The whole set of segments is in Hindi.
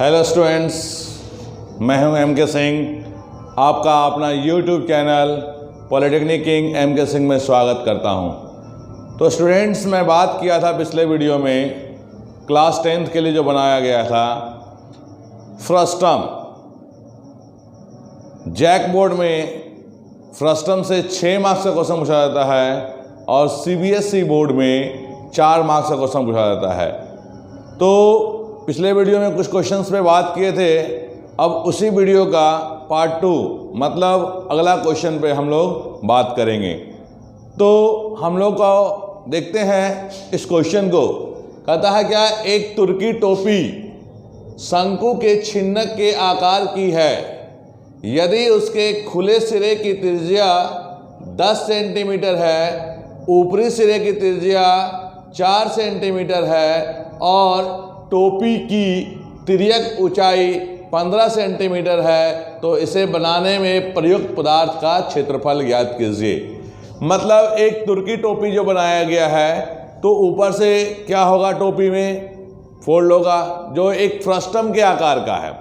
हेलो स्टूडेंट्स, मैं हूं एम.के. सिंह। आपका अपना YouTube channel polytechnic king MK. Singh में स्वागत करता हूं। तो स्टूडेंट्स, मैं बात किया था पिछले वीडियो में क्लास 10th के लिए जो बनाया गया था फ्रस्टम। जैक बोर्ड में फ्रस्टम से 6 मार्क्स का क्वेश्चन पूछा जाता है और सीबीएसई बोर्ड में 4 मार्क्स का क्वेश्चन पूछा जाता है। तो पिछले वीडियो में कुछ क्वेश्चंस पे बात किए थे, अब उसी वीडियो का पार्ट 2 मतलब अगला क्वेश्चन पे हम लोग बात करेंगे। तो हम लोग को देखते हैं इस क्वेश्चन को। कहता है क्या, एक तुर्की टोपी शंकु के छिन्नक के आकार की है। यदि उसके खुले सिरे की त्रिज्या 10 सेंटीमीटर है, ऊपरी सिरे की त्रिज्या 4 सेंटीमीटर है और टोपी की तिर्यक ऊंचाई 15 सेंटीमीटर है, तो इसे बनाने में प्रयुक्त पदार्थ का क्षेत्रफल ज्ञात कीजिए। मतलब एक तुर्की टोपी जो बनाया गया है तो ऊपर से क्या होगा, टोपी में फोल्ड होगा जो एक फ्रस्टम के आकार का है।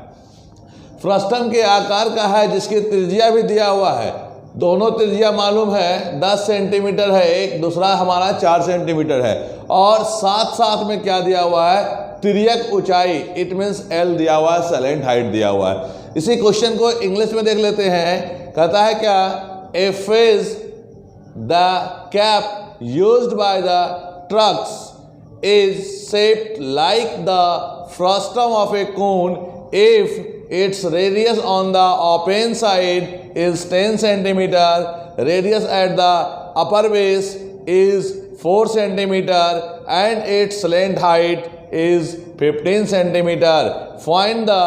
फ्रस्टम के आकार का है जिसकी त्रिज्या भी दिया हुआ है। दोनों त्रिज्या मालूम है, 10 सेंटीमीटर है एक, दूसरा हमारा 4 सेंटीमीटर है और साथ साथ में क्या दिया हुआ है, तिर्यक ऊंचाई, इट मीन्स एल दिया हुआ है, सैलेंट हाइट दिया हुआ है। इसी क्वेश्चन को इंग्लिश में देख लेते हैं। कहता है क्या, a fez the cap used by the Turks is shaped like the frustum of a cone if its radius on the open side is 10 centimeter, radius at the upper base is 4 centimeter and its length height is 15 centimeter. Find the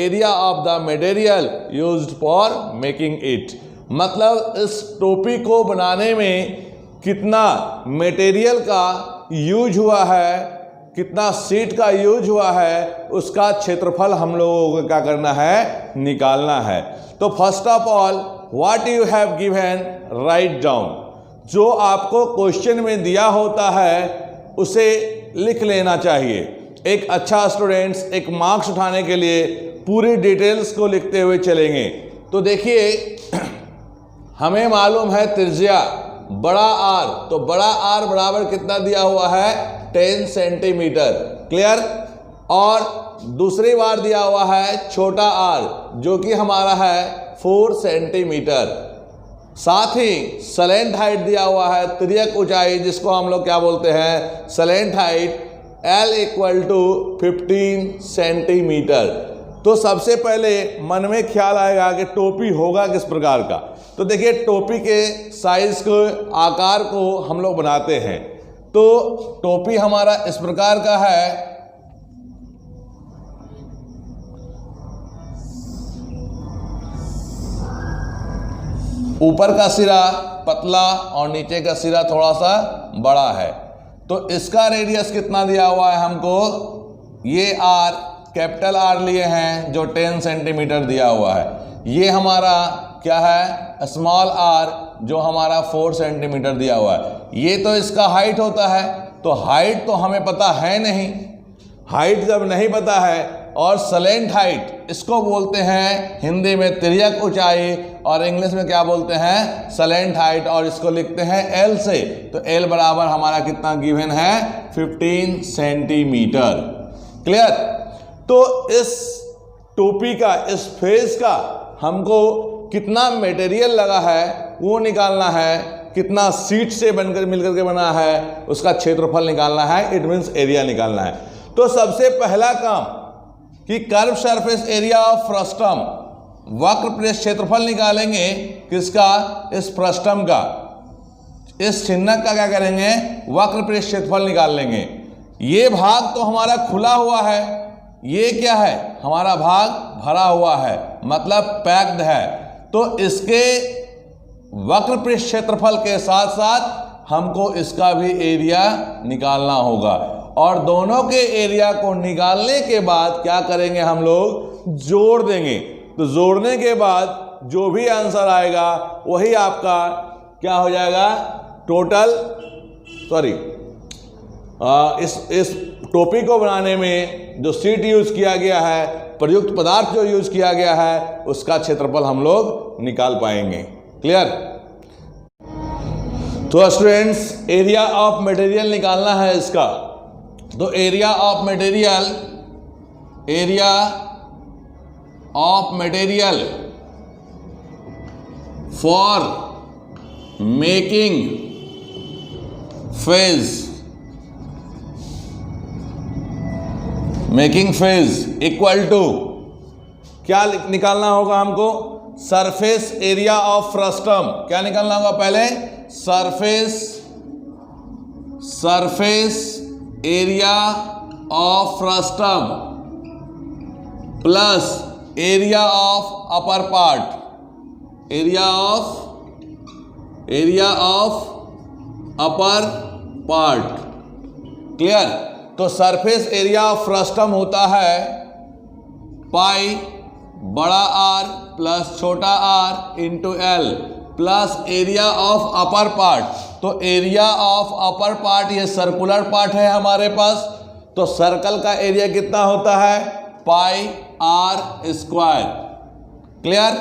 area of the material used for making it. मतलब इस टोपी को बनाने में कितना मटेरियल का यूज हुआ है, कितना सीट का यूज हुआ है, उसका क्षेत्रफल हम लोगों को क्या करना है, निकालना है। तो first of all what you have given write down. जो आपको क्वेश्चन में दिया होता है उसे लिख लेना चाहिए। एक अच्छा स्टूडेंट्स एक मार्क्स उठाने के लिए पूरी डिटेल्स को लिखते हुए चलेंगे। तो देखिए, हमें मालूम है त्रिज्या बड़ा आर, तो बड़ा आर बराबर कितना दिया हुआ है, 10 सेंटीमीटर। क्लियर। और दूसरी बार दिया हुआ है छोटा आर जो कि हमारा है 4 सेंटीमीटर। साथ ही सलेंट हाइट दिया हुआ है, तिर्यक ऊंचाई, जिसको हम लोग क्या बोलते हैं, सलेंट हाइट, L = 15 सेंटीमीटर। तो सबसे पहले मन में ख्याल आएगा कि टोपी होगा किस प्रकार का। तो देखिए, टोपी के साइज को, आकार को हम लोग बनाते हैं। तो टोपी हमारा इस प्रकार का है। ऊपर का सिरा पतला और नीचे का सिरा थोड़ा सा बड़ा है। तो इसका रेडियस कितना दिया हुआ है हमको, ये आर, कैपिटल आर लिए हैं जो 10 सेंटीमीटर दिया हुआ है। ये हमारा क्या है, स्मॉल आर जो हमारा 4 सेंटीमीटर दिया हुआ है। ये तो इसका हाइट होता है। तो हाइट तो हमें पता है नहीं। हाइट जब नहीं पता है, और सलेंट हाइट इसको बोलते हैं हिंदी में तिर्यक ऊंचाई और इंग्लिश में क्या बोलते हैं, सलेंट हाइट, और इसको लिखते हैं एल से। तो एल बराबर हमारा कितना गिवन है, 15 सेंटीमीटर। क्लियर। तो इस टोपी का, इस फेस का हमको कितना मटेरियल लगा है वो निकालना है, कितना सीट से बनकर मिलकर के बना है उसका क्षेत्रफल निकालना है, इट मीन्स एरिया निकालना है। तो सबसे पहला काम कि curve surface area of frustum, वक्र पृष्ठ क्षेत्रफल निकालेंगे। किसका, इस फ्रस्टम का, इस छिन्नक का क्या करेंगे, वक्र पृष्ठ क्षेत्रफल निकाल लेंगे। ये भाग तो हमारा खुला हुआ है, ये क्या है, हमारा भाग भरा हुआ है, मतलब पैक्ड है। तो इसके वक्र पृष्ठ क्षेत्रफल के साथ साथ हमको इसका भी एरिया निकालना होगा। और दोनों के एरिया को निकालने के बाद क्या करेंगे, हम लोग जोड़ देंगे। तो जोड़ने के बाद जो भी आंसर आएगा वही आपका क्या हो जाएगा, टोटल, इस टोपी को बनाने में जो सीट यूज किया गया है प्रयुक्त पदार्थ जो यूज किया गया है उसका क्षेत्रफल हम लोग निकाल पाएंगे। क्लियर? तो स्टूडेंट्स एरिया ऑफ मटेरियल निकालना है इसका। तो area of material for making fez equal to क्या निकालना होगा हमको? Surface area of frustum. क्या निकालना होगा पहले? Surface area of frustum plus area of upper part, area of upper part. Clear? तो सरफेस एरिया ऑफ फ्रस्टम होता है पाई बड़ा आर प्लस छोटा R into L plus area of upper part. तो एरिया ऑफ अपर पार्ट ये सर्कुलर पार्ट है हमारे पास, तो सर्कल का एरिया कितना होता है? पाई आर स्क्वायर। क्लियर?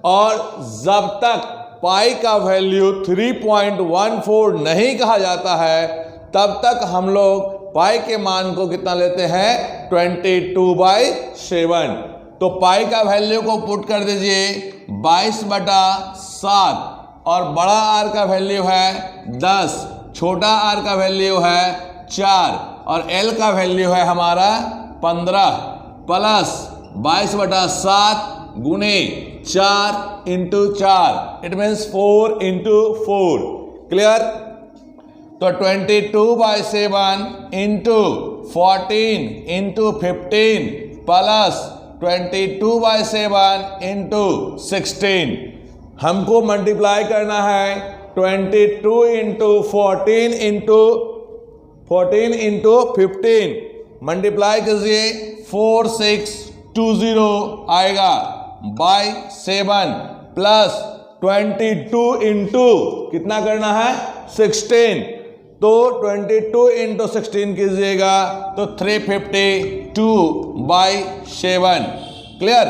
और जब तक पाई का वैल्यू 3.14 नहीं कहा जाता है तब तक हम लोग पाई के मान को कितना लेते हैं? 22/7। तो पाई का वैल्यू को पुट कर दीजिए 22/7 और बड़ा आर का वैल्यू है 10, छोटा आर का वैल्यू है 4 और एल का वैल्यू है हमारा 15 प्लस 22/7 गुने 4 into 4 it means 4 into 4। Clear? तो 22/7 इंटू 14 इंटू 15 प्लस 22/7 इंटू 16। हमको मल्टीप्लाई करना है 22 इंटू 14 इंटू 15। मल्टीप्लाई कीजिए 4620 आएगा बाय 7 प्लस 22 इंटू कितना करना है? 16। तो 22 इंटू 16 कीजिएगा तो 352/7। क्लियर?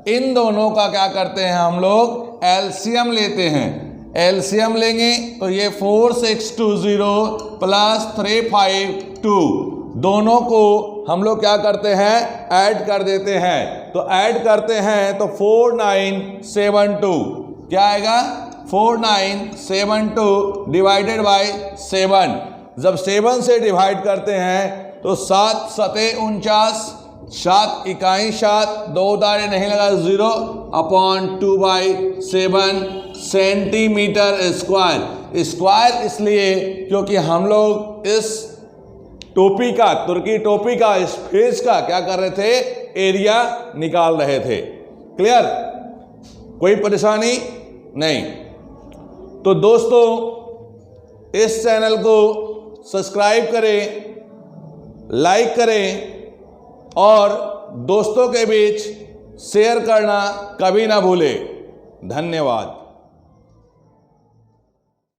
इन दोनों का क्या करते हैं हम लोग? एलसीएम लेते हैं। एलसीएम लेंगे तो ये 4620 प्लस 352 दोनों को हम लोग क्या करते हैं? ऐड कर देते हैं। तो ऐड करते हैं तो 4972 क्या आएगा? 4972 डिवाइडेड बाय 7। जब 7 से डिवाइड करते हैं तो 7 सते 49, 7 इकाई 7, 2 दाने नहीं लगा 0 अपॉन 2/7 सेंटीमीटर स्क्वायर। स्क्वायर इसलिए क्योंकि हम लोग इस टोपी का, तुर्की टोपी का, इस फेस का क्या कर रहे थे? एरिया निकाल रहे थे। क्लियर? कोई परेशानी नहीं। तो दोस्तों इस चैनल को सब्सक्राइब करें, लाइक करें और दोस्तों के बीच शेयर करना कभी ना भूलें। धन्यवाद।